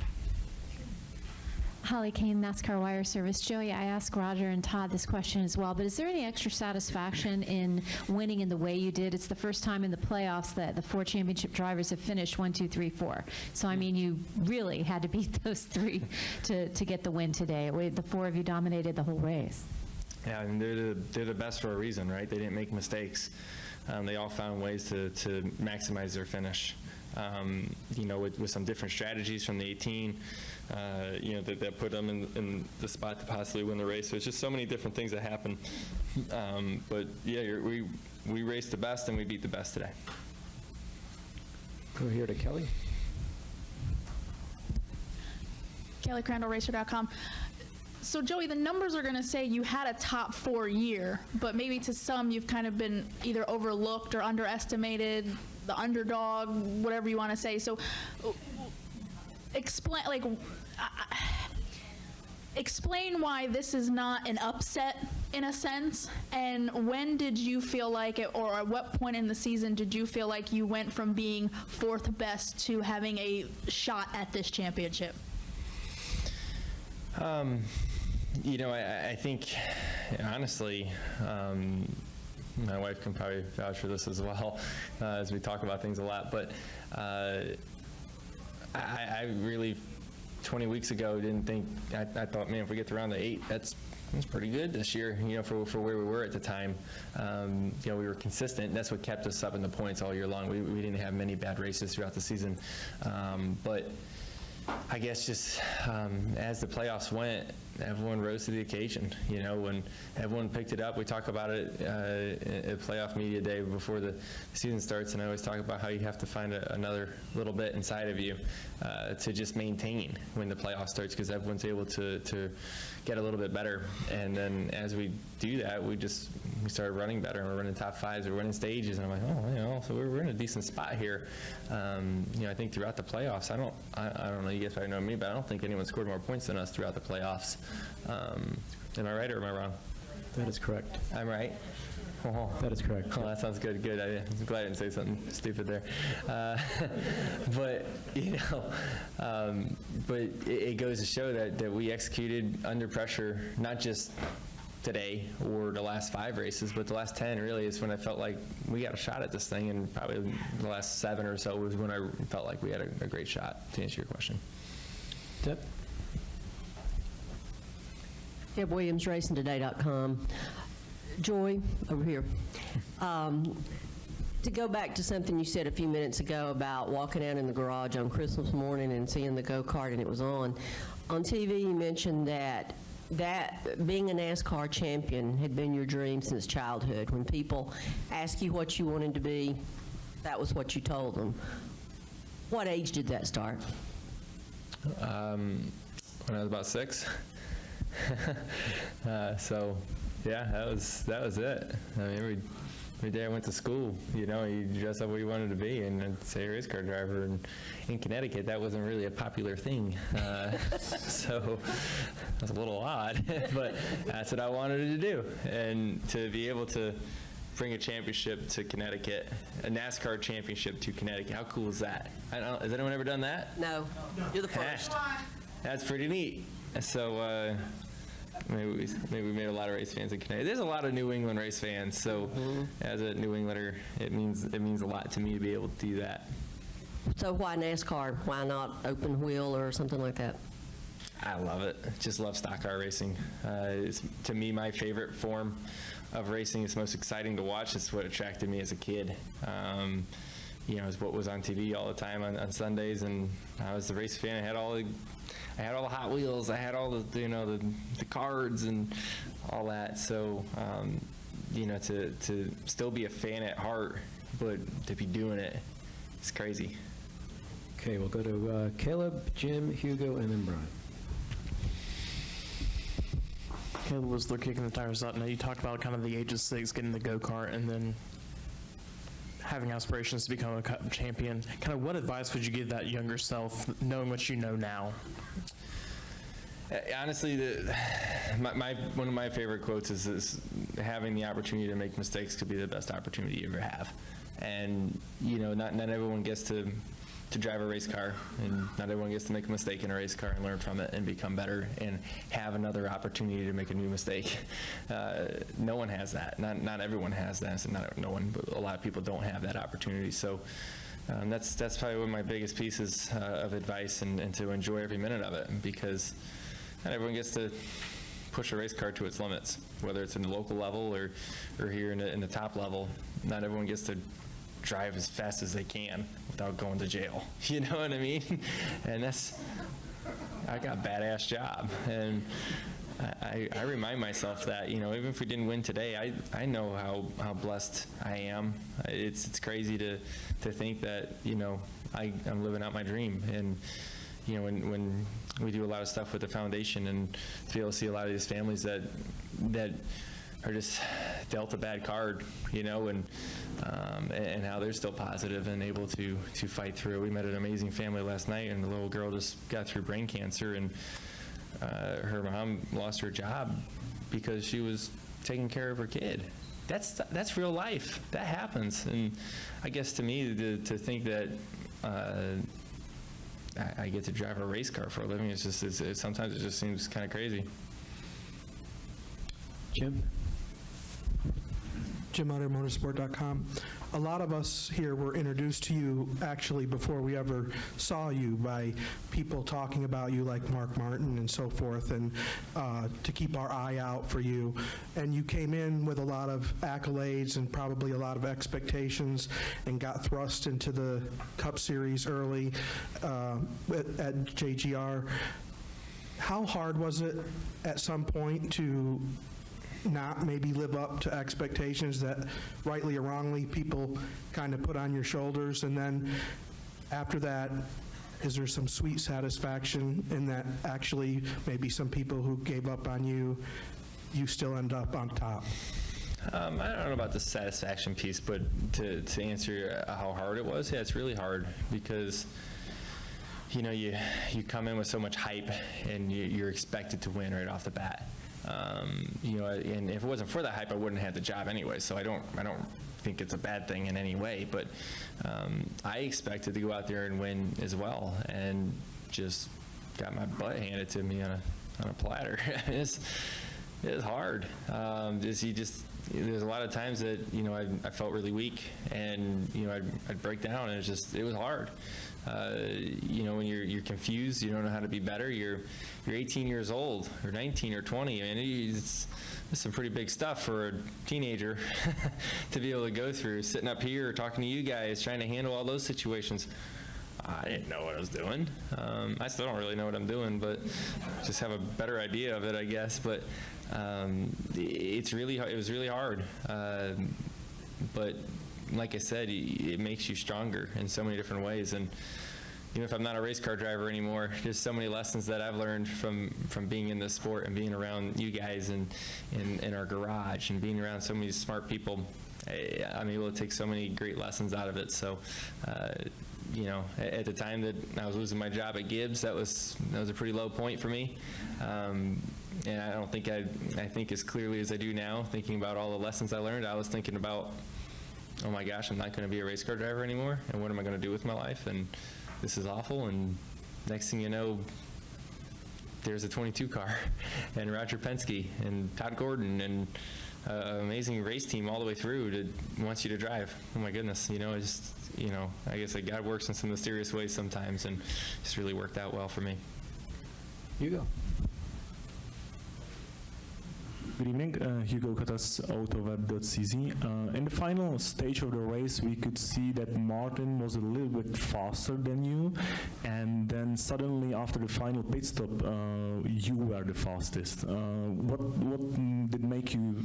Holly Kane, NASCAR Wire Service. Joey, I asked Roger and Todd this question as well, but is there any extra satisfaction in winning in the way you did? It's the first time in the playoffs that the 4 championship drivers have finished 1, 2, 3, 4. So, I mean, you really had to beat those 3 to get the win today. The 4 of you dominated the whole race. Yeah, and they're the best for a reason, right? They didn't make mistakes. They all found ways to maximize their finish. With some different strategies from the 18, that put them in the spot to possibly win the race. So it's just so many different things that happen. But yeah, we raced the best and we beat the best today. Go here to Kelly. Kelly Crandall, Racer.com. So, Joey, the numbers are going to say you had a top 4 year, but maybe to some you've kind of been either overlooked or underestimated. the underdog, whatever you want to say. So explain, like, explain why this is not an upset in a sense, and when did you feel like it, or at what point in the season did you feel like you went from being fourth best to having a shot at this championship? You know, I think, honestly, my wife can probably vouch for this as well, as we talk about things a lot, but I really, 20 weeks ago, didn't think, I thought, man, if we get to round of 8, that's pretty good this year, you know, for where we were at the time. You know, we were consistent. That's what kept us up in the points all year long. We didn't have many bad races throughout the season. But I guess just as the playoffs went, everyone rose to the occasion. You know, when everyone picked it up, we talk about it at playoff media day before the season starts, and I always talk about how you have to find another little bit inside of you to just maintain when the playoff starts, because everyone's able to get a little bit better. And then as we do that, we started running better, and we're running top 5s, we're winning stages, and I'm like, oh, you know, so we're in a decent spot here. You know, I think throughout the playoffs, I don't know, you guys probably know me, but I don't think anyone scored more points than us throughout the playoffs. Am I right or am I wrong? That is correct. I'm right? Oh, that is correct. Oh, that sounds good. Good. I'm glad I didn't say something stupid there. But, you know, but it goes to show that we executed under pressure, not just today or the last 5 races, but the last 10 really is when I felt like we got a shot at this thing, and probably the last 7 or so was when I felt like we had a great shot, to answer your question. Deb? Deb Williams, RacingToday.com. Joy, over here. To go back to something you said a few minutes ago about walking out in the garage on Christmas morning and seeing the go-kart and it was on. On TV, you mentioned that being a NASCAR champion had been your dream since childhood. When people ask you what you wanted to be, that was what you told them. What age did that start? When I was about 6. So, yeah, that was it. I mean, every day I went to school, you know, you dress up what you wanted to be, and I'd say a race car driver. And in Connecticut, that wasn't really a popular thing. So that's a little odd, but that's what I wanted to do. And to be able to bring a championship to Connecticut, a NASCAR championship to Connecticut, how cool is that? Has anyone ever done that? No, you're the first. That's pretty neat. So maybe we made a lot of race fans in Connecticut. There's a lot of New England race fans, so as a New Englander, it means a lot to me to be able to do that. So why NASCAR? Why not open wheel or something like that? I love it. Just love stock car racing. It's, to me, my favorite form of racing. It's most exciting to watch. It's what attracted me as a kid. You know, it's what was on TV all the time on Sundays, and I was the race fan. I had all the Hot Wheels. I had all the, you know, the cards and all that. So, you know, to still be a fan at heart, but to be doing it, it's crazy. Okay, we'll go to Caleb, Jim, Hugo, and then Brian. Caleb was the kicking the tires.net. You talked about kind of the age of 6, getting the go-kart, and then having aspirations to become a cup champion. Kind of what advice would you give that younger self, knowing what you know now? Honestly, one of my favorite quotes is having the opportunity to make mistakes could be the best opportunity you ever have. And, you know, not everyone gets to drive a race car, and not everyone gets to make a mistake in a race car and learn from it and become better and have another opportunity to make a new mistake. No one has that. Not everyone has that. So not no one, but a lot of people don't have that opportunity. So that's probably one of my biggest pieces of advice, and to enjoy every minute of it, because not everyone gets to push a race car to its limits, whether it's in the local level or here in the top level. Not everyone gets to drive as fast as they can without going to jail. You know what I mean? And I got a badass job. And I remind myself that, you know, even if we didn't win today, I know how blessed I am. It's crazy to think that, you know, I'm living out my dream. And, you know, when we do a lot of stuff with the foundation, and to be able to see a lot of these families that are just dealt a bad card, you know, and how they're still positive and able to fight through. We met an amazing family last night, and the little girl just got through brain cancer, and her mom lost her job because she was taking care of her kid. That's real life. That happens. And I guess to me, to think that I get to drive a race car for a living, sometimes it just seems kind of crazy. Jim? Jim Utter, motorsport.com. A lot of us here were introduced to you actually before we ever saw you by people talking about you like Mark Martin and so forth, and to keep our eye out for you. And you came in with a lot of accolades and probably a lot of expectations and got thrust into the Cup Series early at JGR. How hard was it at some point to not maybe live up to expectations that, rightly or wrongly, people kind of put on your shoulders? And then after that, is there some sweet satisfaction in that actually maybe some people who gave up on you, you still end up on top? I don't know about the satisfaction piece, but to answer how hard it was, yeah, it's really hard because, you know, you come in with so much hype and you're expected to win right off the bat. You know, and if it wasn't for that hype, I wouldn't have the job anyway. So I don't think it's a bad thing in any way. But I expected to go out there and win as well, and just got my butt handed to me on a platter. It was hard. There's a lot of times that, you know, I felt really weak, and, you know, I'd break down, and it was hard. You know, when you're confused, you don't know how to be better. You're 18 years old, or 19 or 20. I mean, it's some pretty big stuff for a teenager to be able to go through. Sitting up here, talking to you guys, trying to handle all those situations. I didn't know what I was doing. I still don't really know what I'm doing, but just have a better idea of it, I guess. But it was really hard. But like I said, it makes you stronger in so many different ways. And even if I'm not a race car driver anymore, there's so many lessons that I've learned from being in this sport and being around you guys and in our garage and being around so many smart people. I'm able to take so many great lessons out of it. So, you know, at the time that I was losing my job at Gibbs, that was a pretty low point for me. And I don't think I think as clearly as I do now, thinking about all the lessons I learned. I was thinking about, oh my gosh, I'm not going to be a race car driver anymore, and what am I going to do with my life? And this is awful. And next thing you know, there's a 22 car, and Roger Penske, and Todd Gordon, and an amazing race team all the way through wants you to drive. Oh my goodness, you know, I guess that God works in some mysterious ways sometimes, and it's really worked out well for me. Hugo. Good evening, Hugo Katas, AutoWeb.cz. In the final stage of the race, we could see that Martin was a little bit faster than you, and then suddenly after the final pit stop, you were the fastest. What did make you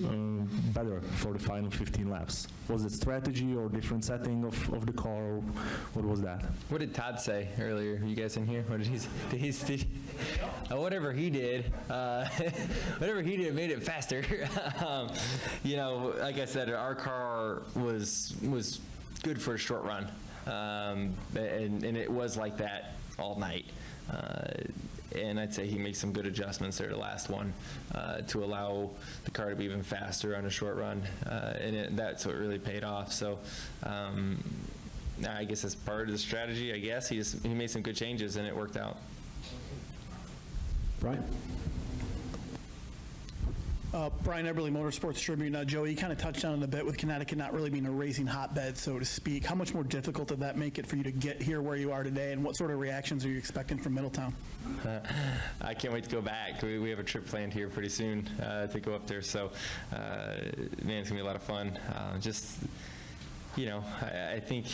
better for the final 15 laps? Was it strategy or different setting of the car, or what was that? What did Todd say earlier? You guys in here? What did he say? Whatever he did, made it faster. You know, like I said, our car was good for a short run, and it was like that all night. And I'd say he made some good adjustments there, the last one, to allow the car to be even faster on a short run, and that's what really paid off. So I guess that's part of the strategy. I guess he made some good changes, and it worked out. Brian? Brian Eberly, Motorsports Tribune. Joey, you kind of touched on it a bit with Connecticut not really being a racing hotbed, so to speak. How much more difficult did that make it for you to get here where you are today, and what sort of reactions are you expecting from Middletown? I can't wait to go back. We have a trip planned here pretty soon to go up there, so man, it's going to be a lot of fun. Just, you know, I think,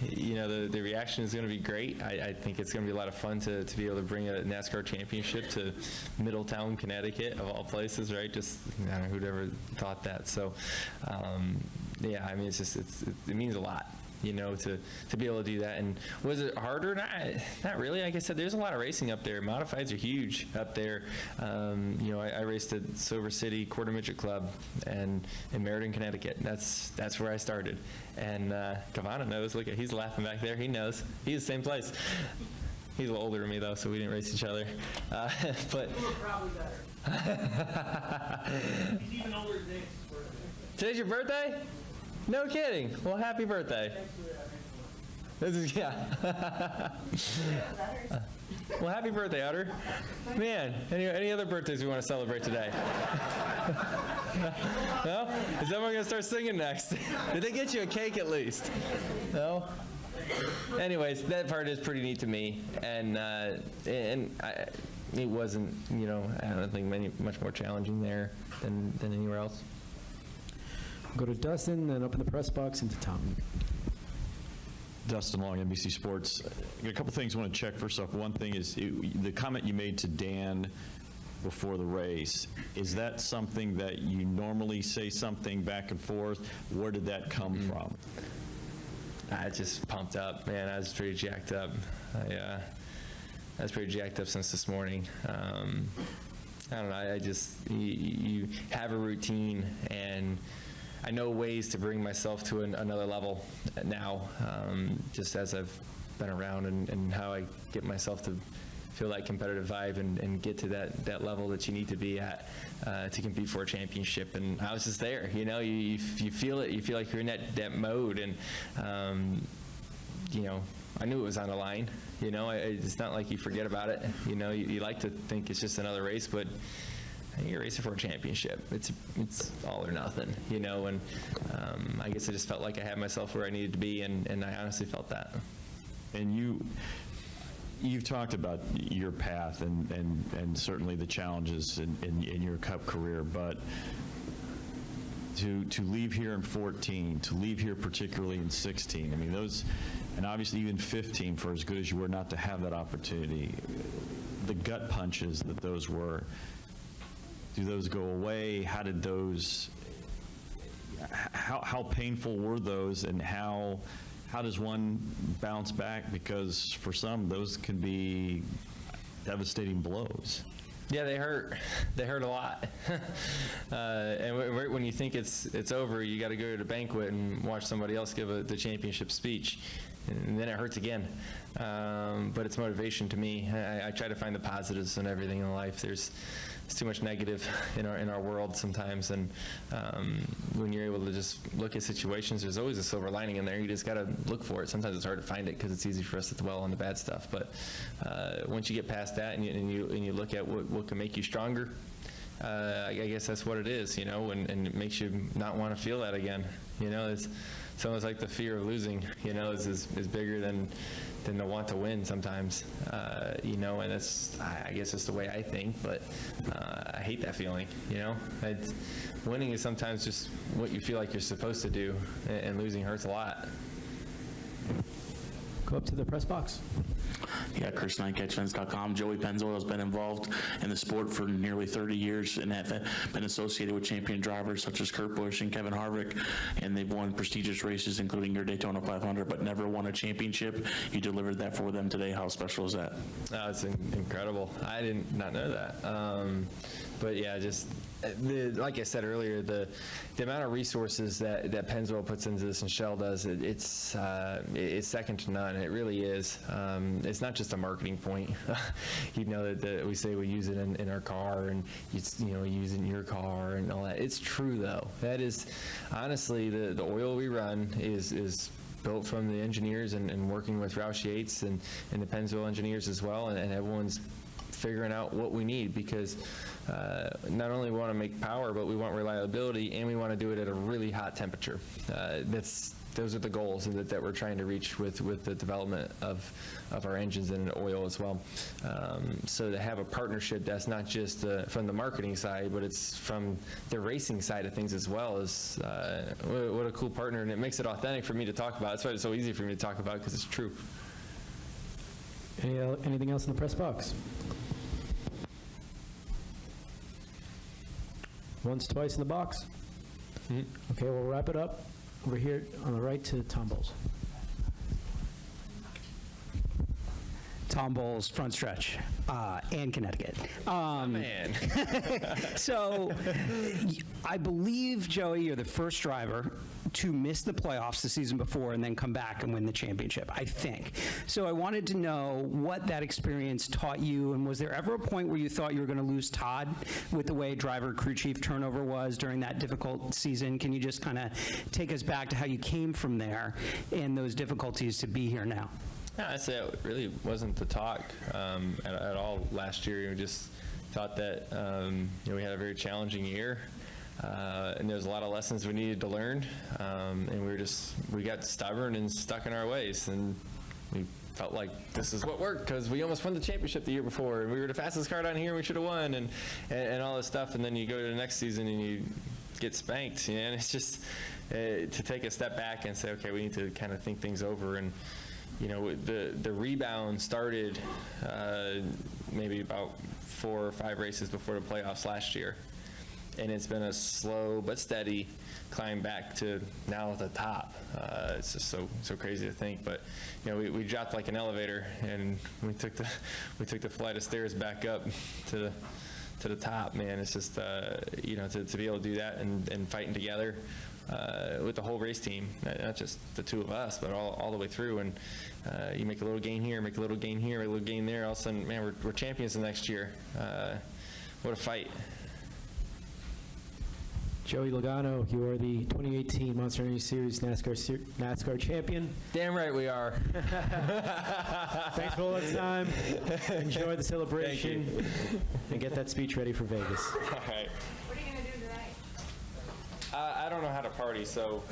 you know, the reaction is going to be great. I think it's going to be a lot of fun to be able to bring a NASCAR championship to Middletown, Connecticut, of all places, right? Just, I don't know, who'd ever thought that. So, yeah, I mean, it means a lot. to be able to do that. And was it harder? Not really. Like I said, there's a lot of racing up there. Modifieds are huge up there. I raced at Silver City Quarter Midget Club and in Meriden, Connecticut. That's where I started. And Cavana knows. Look, he's laughing back there. He knows. He's the same place. He's a little older than me, though, so we didn't race each other. But Probably better. He's even older than today's your birthday? No kidding. Well, happy birthday. This is, yeah. Well, happy birthday, Otter. Man, any other birthdays we want to celebrate today? No? Is someone going to start singing next? Did they get you a cake at least? No? Anyways, that part is pretty neat to me. And it wasn't, I don't think much more challenging there than anywhere else. Go to Dustin, then open the press box into Tom. Dustin Long, NBC Sports. I got a couple things I want to check. First off, one thing is the comment you made to Dan before the race. Is that something that you normally say something back and forth? Where did that come from? I just pumped up, man. I was pretty jacked up. I was pretty jacked up since this morning. I don't know. You have a routine, and I know ways to bring myself to another level now, just as I've been around and how I get myself to feel that competitive vibe and get to that level that you need to be at to compete for a championship. And I was just there, you feel it. You feel like you're in that mode. And, I knew it was on the line. It's not like you forget about it. You like to think it's just another race, but you're racing for a championship. It's all or nothing, and I guess I just felt like I had myself where I needed to be, and I honestly felt that. And you've talked about your path and certainly the challenges in your Cup career, but to leave here in 14, to leave here particularly in 16, I mean, those, and obviously even 15 for as good as you were not to have that opportunity, the gut punches that those were, do those go away? How did those, how painful were those, and how does one bounce back? Because for some, those can be devastating blows. Yeah, they hurt. They hurt a lot. And right when you think it's over, you got to go to the banquet and watch somebody else give the championship speech, and then it hurts again. But it's motivation to me. I try to find the positives in everything in life. There's too much negative in our world sometimes, and when you're able to just look at situations, there's always a silver lining in there. You just got to look for it. Sometimes it's hard to find it because it's easy for us to dwell on the bad stuff. But once you get past that and you look at what can make you stronger, I guess that's what it is, and it makes you not want to feel that again. It's almost like the fear of losing, is bigger than the want to win sometimes, and that's, I guess it's the way I think, but I hate that feeling, winning is sometimes just what you feel like you're supposed to do, and losing hurts a lot. Go up to the press box. Yeah, Chris Knight, CatchFence.com. Joey Pennzoil has been involved in the sport for nearly 30 years and have been associated with champion drivers such as Kurt Busch and Kevin Harvick, and they've won prestigious races, including your Daytona 500, but never won a championship. You delivered that for them today. How special is that? Oh, it's incredible. I did not know that. But yeah, just like I said earlier, the amount of resources that Pennzoil puts into this and Shell does, it's second to none. It really is. It's not just a marketing point. That we say we use it in our car, and we use it in your car and all that. It's true though. That is honestly the oil we run is built from the engineers and working with Roush Yates and the Pennzoil engineers as well, and everyone's figuring out what we need, because not only we want to make power, but we want reliability, and we want to do it at a really hot temperature. Those are the goals that we're trying to reach with the development of our engines and oil as well. So to have a partnership that's not just from the marketing side, but it's from the racing side of things as well, is what a cool partner, and it makes it authentic for me to talk about. That's why it's so easy for me to talk about, because it's true. Anything else in the press box? Once, twice in the box? Okay, we'll wrap it up. Over here on the right to Tom Bowles. Palm Bowls front stretch, and Connecticut. Man. So I believe, Joey, you're the first driver to miss the playoffs the season before and then come back and win the championship, I think. So I wanted to know what that experience taught you, and was there ever a point where you thought you were going to lose Todd with the way driver crew chief turnover was during that difficult season? Can you just kind of take us back to how you came from there and those difficulties to be here now? Yeah, I'd say it really wasn't the talk at all last year. We just thought that we had a very challenging year. And there's a lot of lessons we needed to learn, and we got stubborn and stuck in our ways, and we felt like this is what worked because we almost won the championship the year before, and we were the fastest car down here, and we should have won, and all this stuff, and then you go to the next season and you get spanked, and it's just to take a step back and say, okay, we need to kind of think things over, and the rebound started maybe about 4 or 5 races before the playoffs last year. And it's been a slow but steady climb back to now at the top. It's just so crazy to think. But we dropped like an elevator, and we took the flight of stairs back up to the top. Man, it's just to be able to do that and fighting together with the whole race team, not just the two of us, but all the way through. And you make a little gain here, make a little gain here, make a little gain there. All of a sudden, man, we're champions the next year. What a fight. Joey Logano, you are the 2018 Monster Energy Series NASCAR champion. Damn right we are. Thanks for all the time. Enjoy the celebration. And get that speech ready for Vegas. All right. What are you going to do tonight? I don't know how to party, so